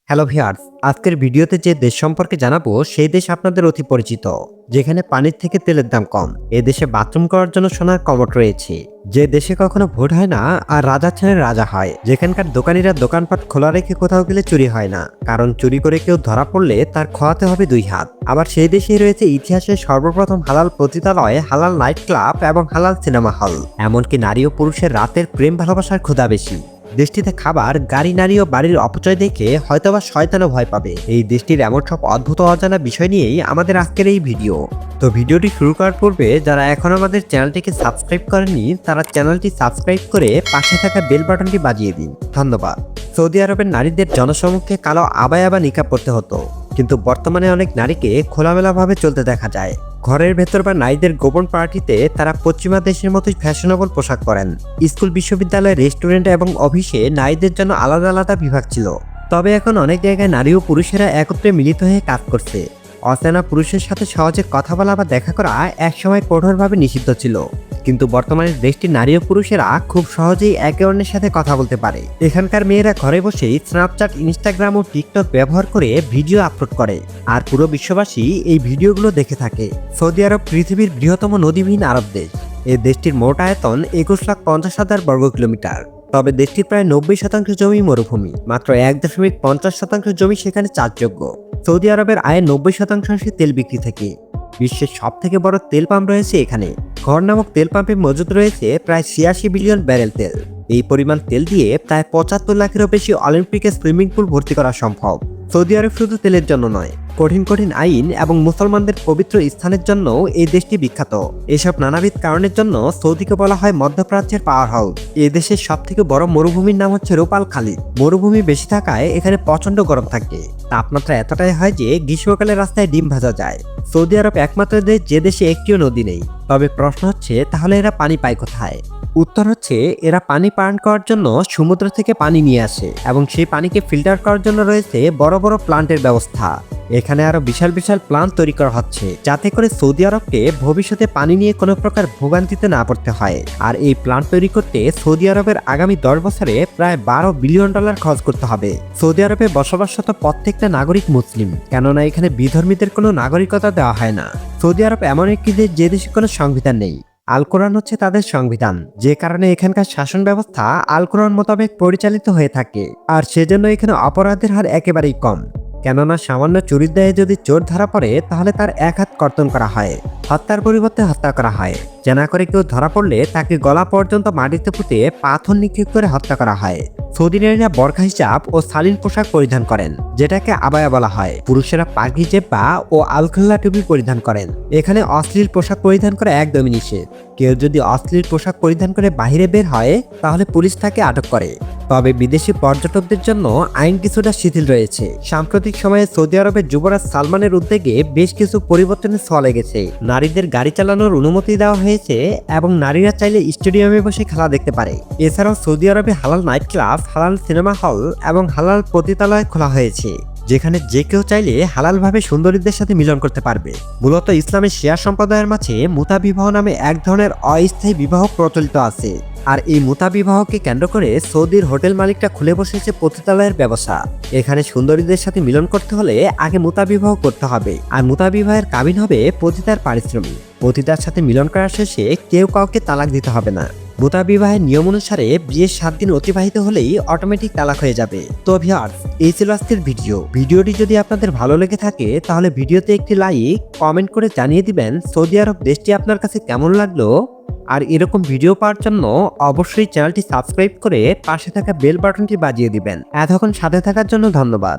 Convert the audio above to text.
Hello viewers, আজকের ভিডিওতে যে দেশ সম্পর্কে জানাবো সেই দেশ আপনাদের অতি পরিচিত, যেখানে পানির থেকে তেলের দাম কম। এ দেশে বাথরুম করার জন্য সোনার কমোড রয়েছে, যে দেশে কখনো ভোট হয় না আর রাজা ছেড়ে রাজা হয়, যেখানকার দোকানিরা দোকানপাট খোলা রেখে কোথাও গেলে চুরি হয় না, কারণ চুরি করে কেউ ধরা পড়লে তার খোয়াতে হবে 2 হাত। আবার সেই দেশেই রয়েছে ইতিহাসের সর্বপ্রথম হালাল পতিতালয়, হালাল নাইট ক্লাব এবং হালাল সিনেমা হল। এমনকি নারী ও পুরুষের রাতের প্রেম ভালোবাসার ক্ষুধা বেশি। দেশটিতে খাবার, গাড়ি, নারী ও বাড়ির অপচয় দেখে হয়তোবা শয়তানও ভয় পাবে। এই দেশটির এমন সব অদ্ভুত অজানা বিষয় নিয়েই আমাদের আজকের এই ভিডিও। তো ভিডিওটি শুরু করার পূর্বে যারা এখন আমাদের চ্যানেলটিকে সাবস্ক্রাইব করেননি তারা চ্যানেলটি সাবস্ক্রাইব করে পাশে থাকা বেল বাটনটি বাজিয়ে দিন। ধন্যবাদ। সৌদি আরবের নারীদের জনসমক্ষে কালো আবায়া বা নিকাব পরতে হতো, কিন্তু বর্তমানে অনেক নারীকে খোলামেলাভাবে চলতে দেখা যায়। ঘরের ভেতর বা নারীদের গোপন পার্টিতে তারা পশ্চিমা দেশের মতোই ফ্যাশনেবল পোশাক পরেন। স্কুল, বিশ্ববিদ্যালয়, রেস্টুরেন্ট এবং অফিসে নারীদের জন্য আলাদা আলাদা বিভাগ ছিল, তবে এখন অনেক জায়গায় নারী ও পুরুষেরা একত্রে মিলিত হয়ে কাজ করছে। অচেনা পুরুষের সাথে সহজে কথা বলা বা দেখা করা একসময় কঠোরভাবে নিষিদ্ধ ছিল, কিন্তু বর্তমানে দেশটির নারী ও পুরুষেরা খুব সহজেই একে অন্যের সাথে কথা বলতে পারে। এখানকার মেয়েরা ঘরে বসেই স্ন্যাপচ্যাট, ইনস্টাগ্রাম ও টিকটক ব্যবহার করে ভিডিও আপলোড করে, আর পুরো বিশ্ববাসী এই ভিডিওগুলো দেখে থাকে। সৌদি আরব পৃথিবীর বৃহত্তম নদীবিহীন আরব দেশ। এই দেশটির মোট আয়তন 21,50,000 বর্গ কিলোমিটার। তবে দেশটির প্রায় 90% জমি মরুভূমি, মাত্র 1.50% জমি সেখানে চাষযোগ্য। সৌদি আরবের আয়ের 90% আসে তেল বিক্রি থেকে। বিশ্বের সবথেকে বড় তেল পাম্প রয়েছে এখানে। ঘর নামক তেল পাম্পে মজুদ রয়েছে প্রায় 86 বিলিয়ন ব্যারেল তেল। এই পরিমাণ তেল দিয়ে প্রায় 75 লাখেরও বেশি অলিম্পিকের সুইমিং পুল ভর্তি করা সম্ভব। সৌদি আরব শুধু তেলের জন্য নয়, কঠিন কঠিন আইন এবং মুসলমানদের পবিত্র স্থানের জন্য এই দেশটি বিখ্যাত। এসব নানাবিধ কারণের জন্য সৌদিকে বলা হয় মধ্যপ্রাচ্যের পাওয়ার হাউস। এই দেশের সবথেকে বড় মরুভূমির নাম হচ্ছে রূপ আল খালি। মরুভূমি বেশি থাকায় এখানে প্রচন্ড গরম থাকে। তাপমাত্রা এতটাই হয় যে গ্রীষ্মকালে রাস্তায় ডিম ভাজা যায়। সৌদি আরব একমাত্র দেশ যে দেশে একটিও নদী নেই। তবে প্রশ্ন হচ্ছে, তাহলে এরা পানি পায় কোথায়? উত্তর হচ্ছে, এরা পানি পান করার জন্য সমুদ্র থেকে পানি নিয়ে আসে, এবং সেই পানিকে ফিল্টার করার জন্য রয়েছে বড় বড় প্লান্টের ব্যবস্থা। এখানে আরো বিশাল বিশাল প্লান্ট তৈরি করা হচ্ছে, যাতে করে সৌদি আরবকে ভবিষ্যতে পানি নিয়ে কোনো প্রকার ভোগান্তিতে না পড়তে হয়। আর এই প্লান্ট তৈরি করতে সৌদি আরবের আগামী 10 বছরে প্রায় $12 বিলিয়ন খরচ করতে হবে। সৌদি আরবে বসবাসরত প্রত্যেকটা নাগরিক মুসলিম, কেননা এখানে বিধর্মীদের কোনো নাগরিকতা দেওয়া হয় না। সৌদি আরব এমন একটি দেশ যে দেশে কোনো সংবিধান নেই। আল কোরআন হচ্ছে তাদের সংবিধান, যে কারণে এখানকার শাসন ব্যবস্থা আল কোরআন মোতাবেক পরিচালিত হয়ে থাকে। আর সেজন্য এখানে অপরাধের হার একেবারেই কম, কেননা সামান্য চুরির দায়ে যদি চোর ধরা পড়ে তাহলে তার 1 হাত কর্তন করা হয়, হত্যার পরিবর্তে হত্যা করা হয়। জানা করে কেউ ধরা পড়লে তাকে গলা পর্যন্ত মাটিতে পুঁতে পাথর নিক্ষেপ করে হত্যা করা হয়। সৌদি নারীরা বরখা হিজাব ও শালীন পোশাক পরিধান করেন, যেটাকে আবায়া বলা হয়। পুরুষেরা পাগড়ি, জেব্বা ও আলখোল্লা টুপি পরিধান করেন। এখানে অশ্লীল পোশাক পরিধান করা একদমই নিষেধ। কেউ যদি অশ্লীল পোশাক পরিধান করে বাইরে বের হয় তাহলে পুলিশ তাকে আটক করে। তবে বিদেশি পর্যটকদের জন্য আইন কিছুটা শিথিল রয়েছে। সাম্প্রতিক সময়ে সৌদি আরবের যুবরাজ সালমানের উদ্যোগে বেশ কিছু পরিবর্তনের ছোঁয়া লেগেছে। নারীদের গাড়ি চালানোর অনুমতি দেওয়া হয়েছে এবং নারীরা চাইলে স্টেডিয়ামে বসে খেলা দেখতে পারে। এছাড়াও সৌদি আরবে হালাল নাইট ক্লাব, হালাল সিনেমা হল এবং হালাল পতিতালয় খোলা হয়েছে, যেখানে যে কেউ চাইলে হালালভাবে সুন্দরীদের সাথে মিলন করতে পারবে। মূলত ইসলামের শিয়া সম্প্রদায়ের মাঝে মুতা বিবাহ নামে এক ধরনের অস্থায়ী বিবাহ প্রচলিত আছে। আর এই মুতা বিবাহকে কেন্দ্র করে সৌদির হোটেল মালিকরা খুলে বসেছে পতিতালয়ের ব্যবসা। এখানে সুন্দরীদের সাথে মিলন করতে হলে আগে মুতা বিবাহ করতে হবে, আর মুতা বিবাহের কাবিন হবে পতিতার পারিশ্রমিক। পতিতার সাথে মিলন করার শেষে কেউ কাউকে তালাক দিতে হবে না। মুতা বিবাহের নিয়ম অনুসারে বিয়ের 7 দিন অতিবাহিত হলেই অটোমেটিক তালাক হয়ে যাবে। তো ভিউয়ার্স, এই ছিল আজকের ভিডিওটি যদি আপনাদের ভালো লেগে থাকে তাহলে ভিডিওতে একটি লাইক, কমেন্ট করে জানিয়ে দিবেন সৌদি আরব দেশটি আপনার কাছে কেমন লাগলো। আর এরকম ভিডিও পাওয়ার জন্য অবশ্যই চ্যানেলটি সাবস্ক্রাইব করে পাশে থাকা বেল বাটনটি বাজিয়ে দিবেন। এতক্ষণ সাথে থাকার জন্য ধন্যবাদ।